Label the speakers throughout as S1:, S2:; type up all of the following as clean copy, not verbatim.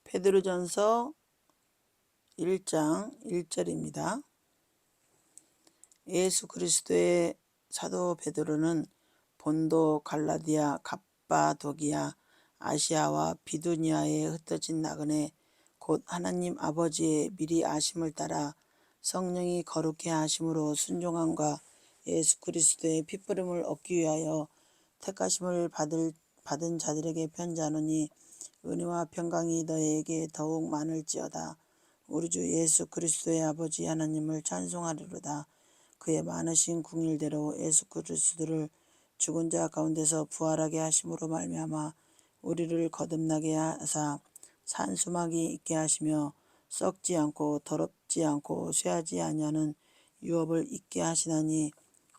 S1: 베드로전서 1장 1절입니다. 예수 그리스도의 사도 베드로는 본도, 갈라디아, 갑바도기아, 아시아와 비두니아에 흩어진 나그네 곧 하나님 아버지의 미리 아심을 따라 성령이 거룩해 하심으로 순종함과 예수 그리스도의 핏부림을 얻기 위하여 택하심을 받은 자들에게 편지하노니, 은혜와 평강이 너희에게 더욱 많을지어다. 우리 주 예수 그리스도의 아버지 하나님을 찬송하리로다. 그의 많으신 궁일대로 예수 그리스도를 죽은 자 가운데서 부활하게 하심으로 말미암아 우리를 거듭나게 하사 산수막이 있게 하시며 썩지 않고 더럽지 않고 쇠하지 아니하는 유업을 있게 하시나니,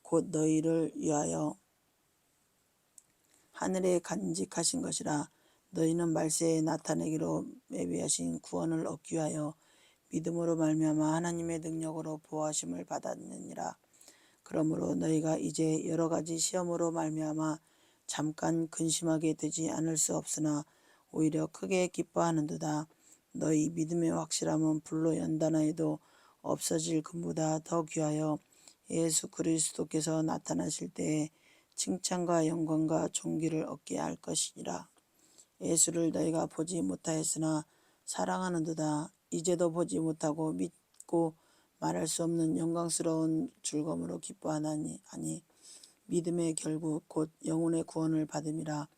S1: 곧 너희를 위하여 하늘에 간직하신 것이라. 너희는 말세에 나타내기로 예비하신 구원을 얻기 위하여 믿음으로 말미암아 하나님의 능력으로 보호하심을 받았느니라. 그러므로 너희가 이제 여러 가지 시험으로 말미암아 잠깐 근심하게 되지 않을 수 없으나 오히려 크게 기뻐하는도다. 너희 믿음의 확실함은 불로 연단하여도 없어질 금보다 더 귀하여 예수 그리스도께서 나타나실 때에 칭찬과 영광과 존귀를 얻게 할 것이니라. 예수를 너희가 보지 못하였으나 사랑하는도다. 이제도 보지 못하고 믿고 말할 수 없는 영광스러운 즐거움으로 기뻐하나니, 믿음의 결국 곧 영혼의 구원을 받음이라.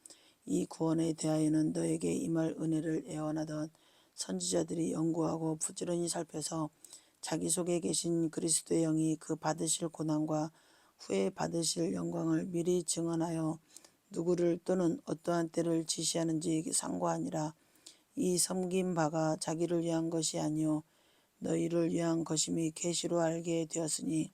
S1: 이 구원에 대하여는 너에게 임할 은혜를 예언하던 선지자들이 연구하고 부지런히 살펴서 자기 속에 계신 그리스도의 영이 그 받으실 고난과 후에 받으실 영광을 미리 증언하여 누구를 또는 어떠한 때를 지시하는지 상고하니라. 이 섬긴 바가 자기를 위한 것이 아니요 너희를 위한 것임이 계시로 알게 되었으니,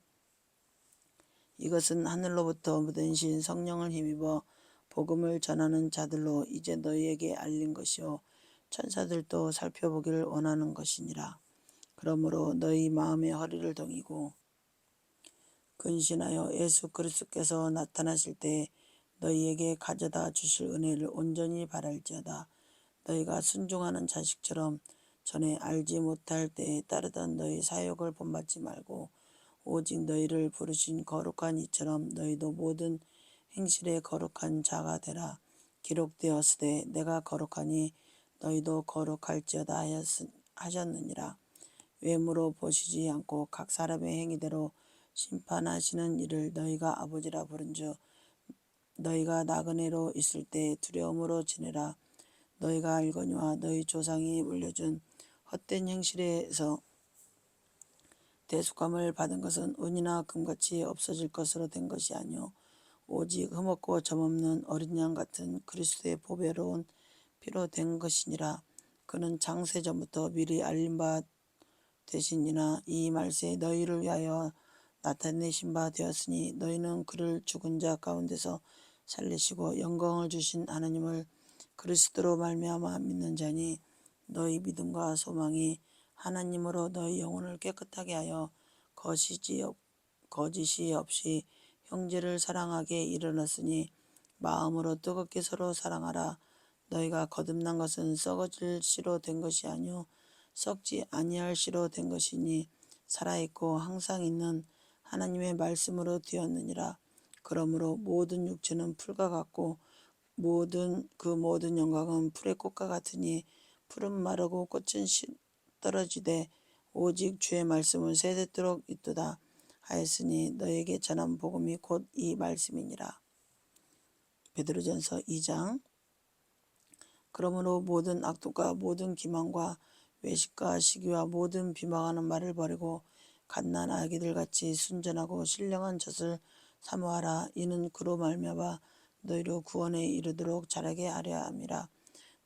S1: 이것은 하늘로부터 묻으신 성령을 힘입어 복음을 전하는 자들로 이제 너희에게 알린 것이요 천사들도 살펴보기를 원하는 것이니라. 그러므로 너희 마음의 허리를 동이고 근신하여 예수 그리스도께서 나타나실 때 너희에게 가져다 주실 은혜를 온전히 바랄지어다. 너희가 순종하는 자식처럼 전에 알지 못할 때에 따르던 너희 사욕을 본받지 말고 오직 너희를 부르신 거룩한 이처럼 너희도 모든 행실에 거룩한 자가 되라. 기록되었으되 내가 거룩하니 너희도 거룩할지어다 하셨느니라. 외모로 보시지 않고 각 사람의 행위대로 심판하시는 이를 너희가 아버지라 부른즉, 너희가 나그네로 있을 때 두려움으로 지내라. 너희가 알거니와 너희 조상이 물려준 헛된 행실에서 대속함을 받은 것은 은이나 금같이 없어질 것으로 된 것이 아니요 오직 흠없고 점없는 어린 양 같은 그리스도의 보배로운 피로 된 것이니라. 그는 창세 전부터 미리 알린 바 되시니나 이 말세에 너희를 위하여 나타내신 바 되었으니, 너희는 그를 죽은 자 가운데서 살리시고 영광을 주신 하나님을 그리스도로 말미암아 믿는 자니, 너희 믿음과 소망이 하나님으로 너희 영혼을 깨끗하게 하여 거짓이 없이 형제를 사랑하게 이르렀으니, 마음으로 뜨겁게 서로 사랑하라. 너희가 거듭난 것은 썩어질 씨로 된 것이 아니요 썩지 아니할 씨로 된 것이니, 살아있고 항상 있는 하나님의 말씀으로 되었느니라. 그러므로 모든 육체는 풀과 같고 모든 영광은 풀의 꽃과 같으니, 풀은 마르고 꽃은 떨어지되 오직 주의 말씀은 세대도록 있도다 하였으니, 너에게 전한 복음이 곧 이 말씀이니라. 베드로전서 2장. 그러므로 모든 악독과 모든 기만과 외식과 시기와 모든 비방하는 말을 버리고 갓난 아기들같이 순전하고 신령한 젖을 사모하라. 이는 그로 말미암아 너희로 구원에 이르도록 자라게 하려 함이라.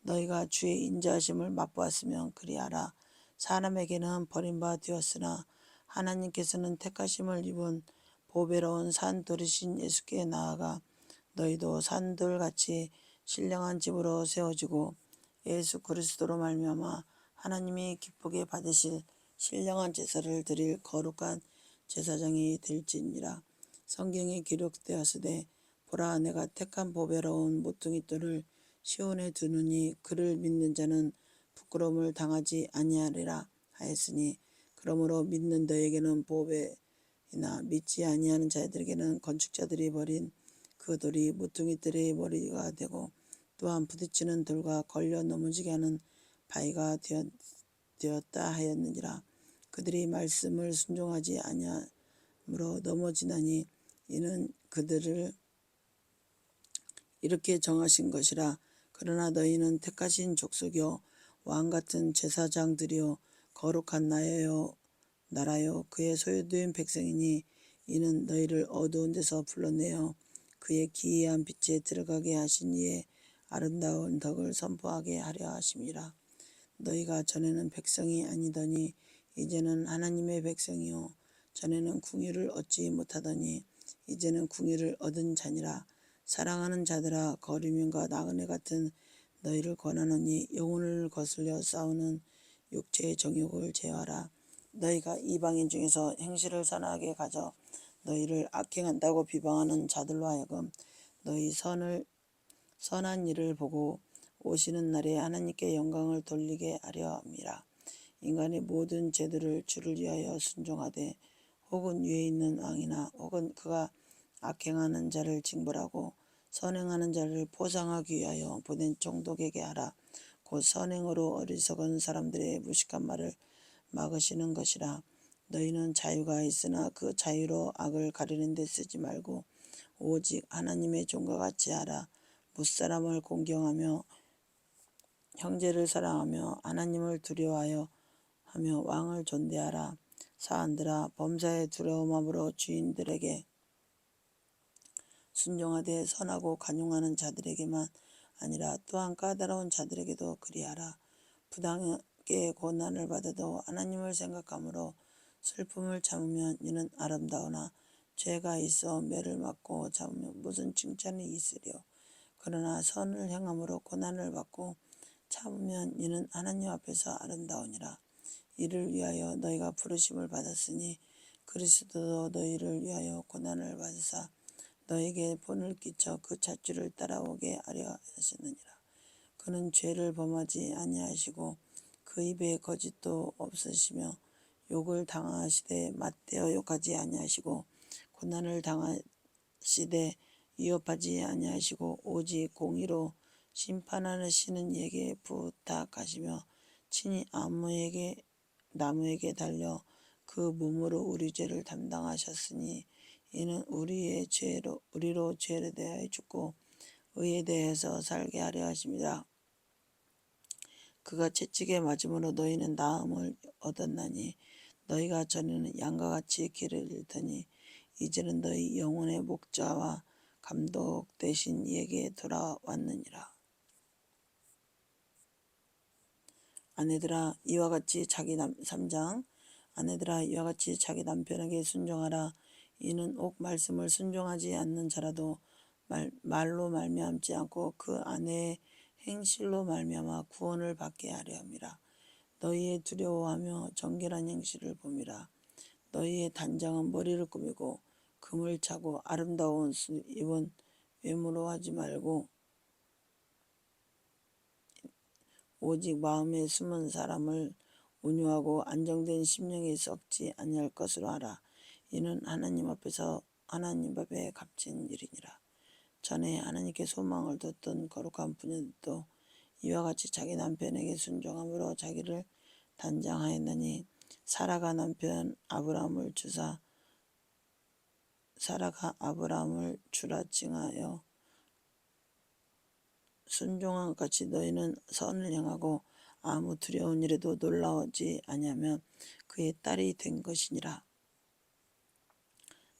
S1: 너희가 주의 인자하심을 맛보았으면 그리하라. 사람에게는 버림바 되었으나 하나님께서는 택하심을 입은 보배로운 산돌이신 예수께 나아가 너희도 산돌같이 신령한 집으로 세워지고 예수 그리스도로 말미암아 하나님이 기쁘게 받으실 신령한 제사를 드릴 거룩한 제사장이 될지니라. 성경에 기록되었으되 보라, 내가 택한 보배로운 모퉁이 돌을 시온에 두느니 그를 믿는 자는 부끄러움을 당하지 아니하리라 하였으니 그러므로 믿는 너에게는 보배이나 믿지 아니하는 자들에게는 건축자들이 버린 그 돌이 무퉁이들의 머리가 되고 또한 부딪히는 돌과 걸려 넘어지게 하는 바위가 되었다 하였느니라. 그들이 말씀을 순종하지 아니함으로 넘어지나니 이는 그들을 이렇게 정하신 것이라. 그러나 너희는 택하신 족속이요 왕같은 제사장들이요 거룩한 나라요 그의 소유된 백성이니 이는 너희를 어두운 데서 불러내어 그의 기이한 빛에 들어가게 하신 이의 아름다운 덕을 선포하게 하려 하심이라. 너희가 전에는 백성이 아니더니 이제는 하나님의 백성이요 전에는 궁유를 얻지 못하더니 이제는 궁유를 얻은 자니라. 사랑하는 자들아 거류민과 나그네 같은 너희를 권하노니 영혼을 거슬려 싸우는 육체의 정욕을 제어하라. 너희가 이방인 중에서 행실을 선하게 가져 너희를 악행한다고 비방하는 자들로 하여금 너희 선한 일을 보고 오시는 날에 하나님께 영광을 돌리게 하려 함이라. 인간의 모든 제도를 주를 위하여 순종하되 혹은 위에 있는 왕이나 혹은 그가 악행하는 자를 징벌하고 선행하는 자를 포상하기 위하여 보낸 총독에게 하라. 곧 선행으로 어리석은 사람들의 무식한 말을 막으시는 것이라. 너희는 자유가 있으나 그 자유로 악을 가리는 데 쓰지 말고 오직 하나님의 종과 같이 하라. 무사람을 공경하며 형제를 사랑하며 하나님을 두려워하여 왕을 존대하라. 사한들아 범사에 두려움함으로 주인들에게 순종하되 선하고 간용하는 자들에게만 아니라 또한 까다로운 자들에게도 그리하라. 부당하게 고난을 받아도 하나님을 생각함으로 슬픔을 참으면 이는 아름다우나 죄가 있어 매를 맞고 참으면 무슨 칭찬이 있으리요. 그러나 선을 행함으로 고난을 받고 참으면 이는 하나님 앞에서 아름다우니라. 이를 위하여 너희가 부르심을 받았으니 그리스도도 너희를 위하여 고난을 받으사 너에게 본을 끼쳐 그 잣줄을 따라오게 하려 하셨느니라. 그는 죄를 범하지 아니하시고 그 입에 거짓도 없으시며 욕을 당하시되 맞대어 욕하지 아니하시고 고난을 당하시되 위협하지 아니하시고 오직 공의로 심판하시는 이에게 부탁하시며 친히 나무에게 달려 그 몸으로 우리 죄를 담당하셨으니 이는 우리로 죄에 대하여 죽고 의에 대해서 살게 하려 하십니다. 그가 채찍에 맞음으로 너희는 나음을 얻었나니 너희가 전에는 양과 같이 길을 잃더니 이제는 너희 영혼의 목자와 감독 되신 이에게 돌아왔느니라. 아내들아 이와 같이 자기 남편에게 순종하라. 이는 옥 말씀을 순종하지 않는 자라도 말로 말미암지 않고 그 아내의 행실로 말미암아 구원을 받게 하려 함이라. 너희의 두려워하며 정결한 행실을 봄이라. 너희의 단장은 머리를 꾸미고 금을 차고 아름다운 옷을 입은 외모로 하지 말고 오직 마음에 숨은 사람을 온유하고 안정된 심령이 썩지 아니할 것으로 하라. 이는 하나님 앞에 값진 일이니라. 전에 하나님께 소망을 뒀던 거룩한 부녀들도 이와 같이 자기 남편에게 순종함으로 자기를 단장하였느니 사라가 아브라함을 주라 칭하여 순종한 같이 너희는 선을 행하고 아무 두려운 일에도 놀라지 아니하면 그의 딸이 된 것이니라.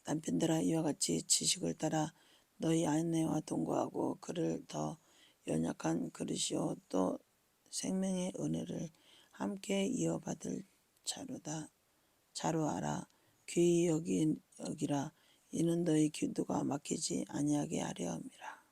S1: 남편들아 이와 같이 지식을 따라 너희 아내와 동거하고 그를 더 연약한 그릇이요 또 생명의 은혜를 함께 이어받을 자로 알아. 귀히 여기라. 이는 너희 기도가 막히지 아니하게 하려 함이라.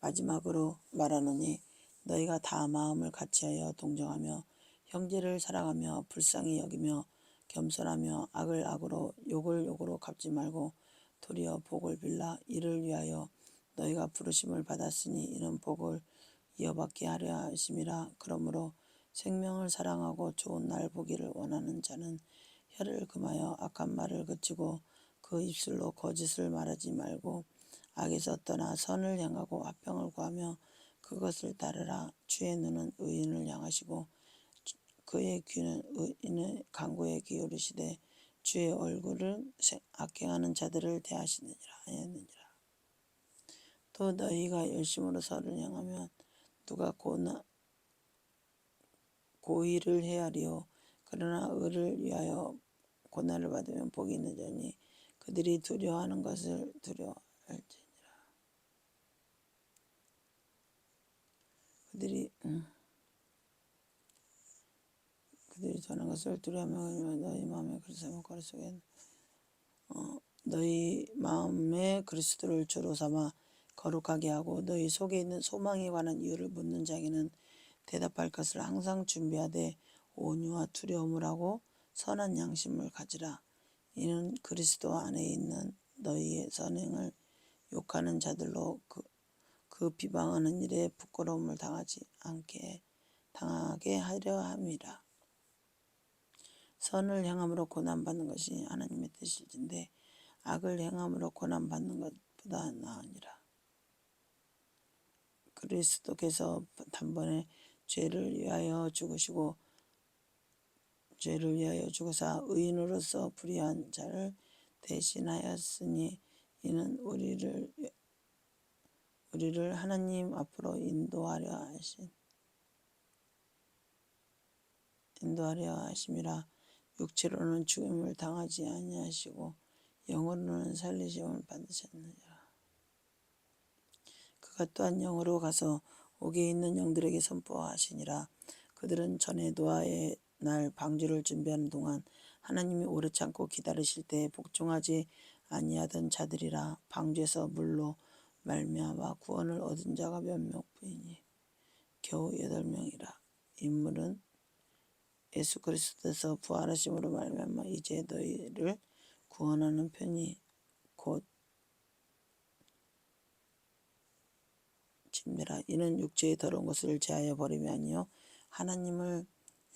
S1: 마지막으로 말하노니 너희가 다 마음을 같이하여 동정하며 형제를 사랑하며 불쌍히 여기며 겸손하며 악을 악으로 욕을 욕으로 갚지 말고 도리어 복을 빌라. 이를 위하여 너희가 부르심을 받았으니 이는 복을 이어받게 하려 하심이라. 그러므로 생명을 사랑하고 좋은 날 보기를 원하는 자는 혀를 금하여 악한 말을 그치고 그 입술로 거짓을 말하지 말고 악에서 떠나 선을 향하고 화평을 구하며 그것을 따르라. 주의 눈은 의인을 향하시고 그의 귀는 의인의 간구에 기울이시되 주의 얼굴을 악행하는 자들을 대하시느니라 하였느니라. 또 너희가 열심으로 선을 향하면 누가 고의를 헤아리요 그러나 의를 위하여 고난을 받으면 복이 있는 자니 그들이 두려워하는 것을 두려워할지니라. 그들이 전하는 것을 두려워하며 너희 마음에 그리스도를 거리 속에 너희 마음에 그리스도를 주로 삼아 거룩하게 하고 너희 속에 있는 소망에 관한 이유를 묻는 자에게는 대답할 것을 항상 준비하되 온유와 두려움을 하고 선한 양심을 가지라. 이는 그리스도 안에 있는 너희의 선행을 욕하는 자들로 그 비방하는 일에 부끄러움을 당하게 하려 함이라. 선을 행함으로 고난받는 것이 하나님의 뜻일진데 악을 행함으로 고난받는 것보다 나으니라. 그리스도께서 단번에 죄를 위하여 죽으사 의인으로서 불의한 자를 대신하였으니 이는 우리를 하나님 앞으로 인도하려 하심이라. 육체로는 죽음을 당하지 아니하시고 영으로는 살리심을 받으셨느니라. 그가 또한 영으로 가서 옥에 있는 영들에게 선포하시니라. 그들은 전에 노아의 날 방주를 준비하는 동안 하나님이 오래 참고 기다리실 때 복종하지 아니하던 자들이라. 방주에서 물로 말미암아 구원을 얻은 자가 몇 명뿐이니 겨우 8명이라. 인물은 예수 그리스도에서 부활하심으로 말미암아 이제 너희를 구원하는 편이 곧 짐이라. 이는 육체의 더러운 것을 제하여 버림이 아니요 하나님을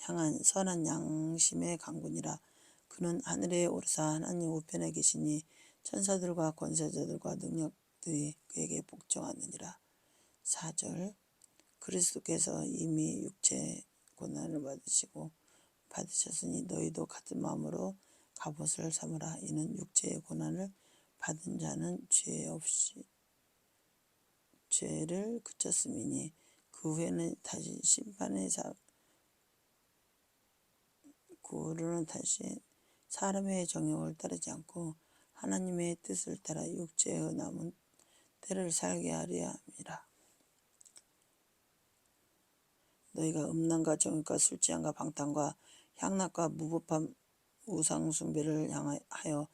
S1: 향한 선한 양심의 강군이라. 그는 하늘에 오르사 하나님 우편에 계시니 천사들과 권세자들과 능력들이 그에게 복종하느니라. 4절 그리스도께서 이미 육체의 고난을 받으셨으니 너희도 같은 마음으로 갑옷을 삼으라. 이는 육체의 고난을 받은 자는 죄를 그쳤음이니 그 후에는 다시 사람의 정욕을 따르지 않고 하나님의 뜻을 따라 육체의 남은 때를 살게 하려 함이라. 너희가 음란과 정욕과 술취함과 방탕과 향락과 무법함 우상 숭배를 향하여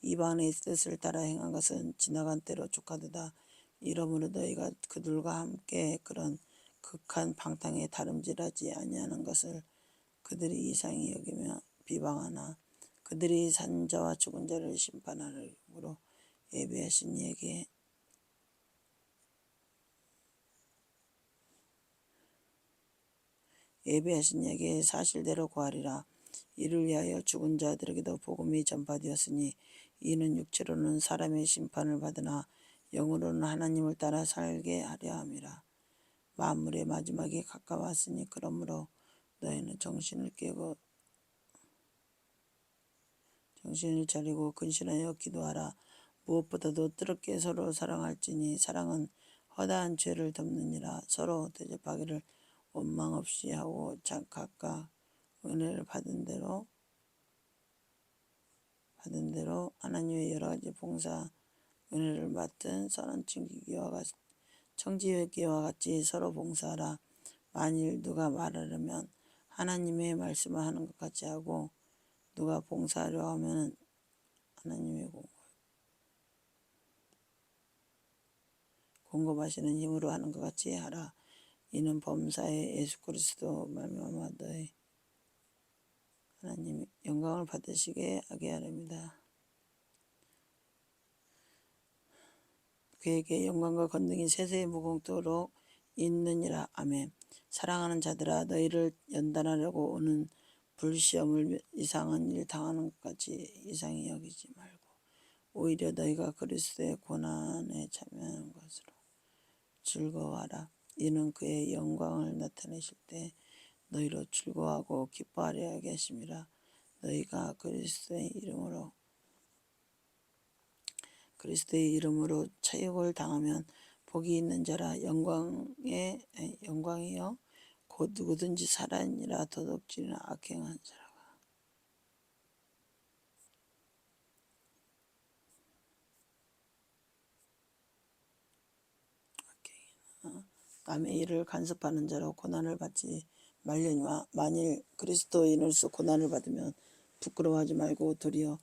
S1: 이방의 뜻을 따라 행한 것은 지나간 때로 족하도다. 이러므로 너희가 그들과 함께 그런 극한 방탕에 다름질하지 아니하는 것을 그들이 이상히 여기며 비방하나 그들이 산 자와 죽은 자를 심판하려고 예비하신 이에게 사실대로 구하리라. 이를 위하여 죽은 자들에게도 복음이 전파되었으니 이는 육체로는 사람의 심판을 받으나 영으로는 하나님을 따라 살게 하려 함이라. 만물의 마지막이 가까웠으니 그러므로 너희는 정신을 차리고 근신하여 기도하라. 무엇보다도 뜨겁게 서로 사랑할지니 사랑은 허다한 죄를 덮느니라. 서로 대접하기를 원망 없이 하고 각각 은혜를 받은 대로 하나님의 여러 가지 봉사 은혜를 맡은 선한 청지기와 같이 서로 봉사하라. 만일 누가 말하려면 하나님의 말씀을 하는 것 같이 하고 누가 봉사하려 하면 하나님의 공급하시는 힘으로 하는 것 같이 하라. 이는 범사의 예수 그리스도 말미암아 너희 하나님 영광을 받으시게 하게 하렵니다. 그에게 영광과 권능이 세세히 무궁토록 있느니라. 아멘. 사랑하는 자들아, 너희를 연단하려고 오는 불시험을 이상한 일 당하는 것까지 이상히 여기지 말고 오히려 너희가 그리스도의 고난에 참여하는 것으로 즐거워하라. 이는 그의 영광을 나타내실 때 너희로 즐거워하고 기뻐하려 하게 하심이라. 너희가 그리스도의 이름으로 차욕을 당하면 복이 있는 자라. 영광이여 곧 누구든지 살아있니라. 도둑질이나 악행한 자라. 남의 일을 간섭하는 자로 고난을 받지 말려니와 만일 그리스도인으로서 고난을 받으면 부끄러워하지 말고 도리어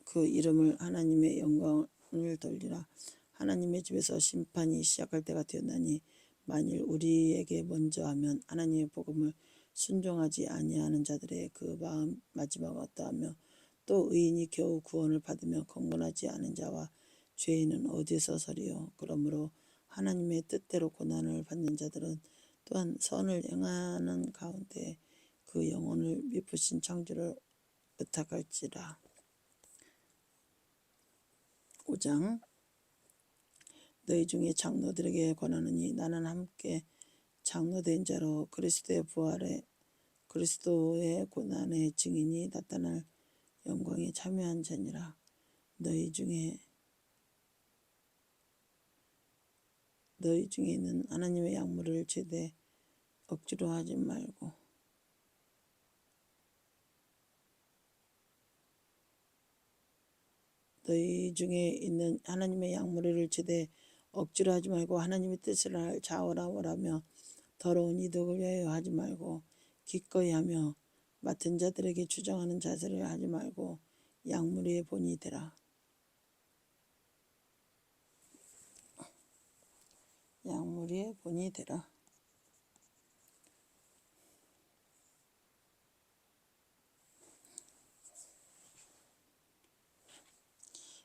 S1: 그 이름을 하나님의 영광을 돌리라. 하나님의 집에서 심판이 시작할 때가 되었나니 만일 우리에게 먼저 하면 하나님의 복음을 순종하지 아니하는 자들의 그 마음 마지막 어떠하며 또 의인이 겨우 구원을 받으며 경건하지 않은 자와 죄인은 어디서 서리요. 그러므로 하나님의 뜻대로 고난을 받는 자들은 또한 선을 행하는 가운데 그 영혼을 미쁘신 창조를 의탁할지라. 5장. 너희 중에 장로들에게 권하노니 나는 함께 장로된 자로 그리스도의 고난의 증인이 나타날 영광에 참여한 자니라. 너희 중에 있는 하나님의 약물을 제대 억지로 하지 말고 너희 중에 있는 하나님의 약물을 제대 억지로 하지 말고 하나님의 뜻을 자원하며 더러운 이득을 위하여 하지 말고 기꺼이 하며 맡은 자들에게 주장하는 자세를 하지 말고 약물의 본이 되라. 약물의 본이 되라.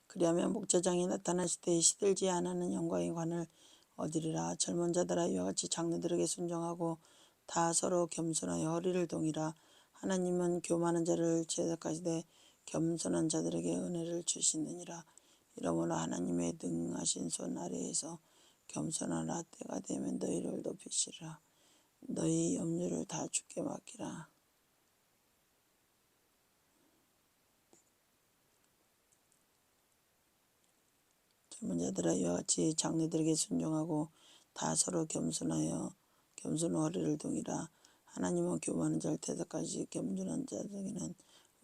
S1: 그리하면 목자장이 나타나실 때 시들지 않는 영광의 관을 얻으리라. 젊은 자들아 이와 같이 장로들에게 순종하고 다 서로 겸손하여 허리를 동이라. 하나님은 교만한 자를 제작하시되 겸손한 자들에게 은혜를 주시느니라. 이러므로 하나님의 능하신 손 아래에서 겸손하라. 때가 되면 너희를 높이시리라. 너희 염려를 다 주께 맡기라. 젊은 자들아 이와 같이 장로들에게 순종하고 다 서로 겸손하여 허리를 동이라. 하나님은 교만한 자를 대적하시 겸손한 자에게는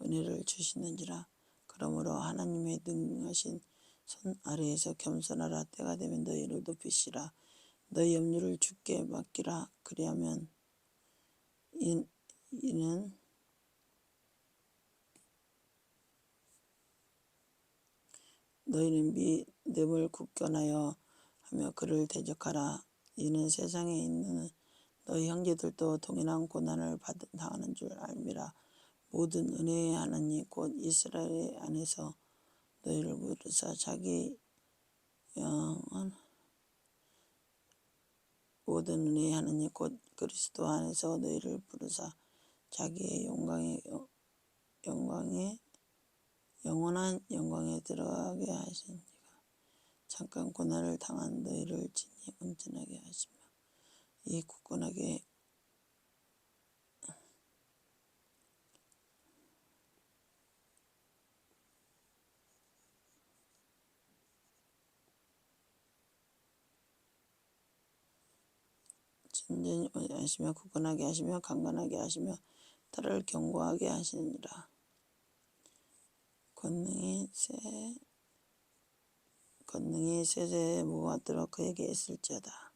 S1: 은혜를 주시는지라. 그러므로 하나님의 능하신 손 아래에서 겸손하라. 때가 되면 너희를 높이시라. 너희 염려를 주께 맡기라. 그리하면 이는 너희는 믿음을 굳건하여 하며 그를 대적하라. 이는 세상에 있는 너희 형제들도 동일한 고난을 당하는 줄 알미라. 모든 은혜의 하나님 곧 이스라엘 안에서 너희를 부르사 자기 모든 은혜의 하나님 곧 그리스도 안에서 너희를 부르사 자기의 영원한 영광에 들어가게 하시니가 잠깐 고난을 당한 너희를 친히 온전하게 하시며 이 굳건하게 진전히 하시며 굳건하게 하시며 강건하게 하시며 달을 견고하게 하시니라. 권능이 세세에 무고하도록 그에게 있을지어다.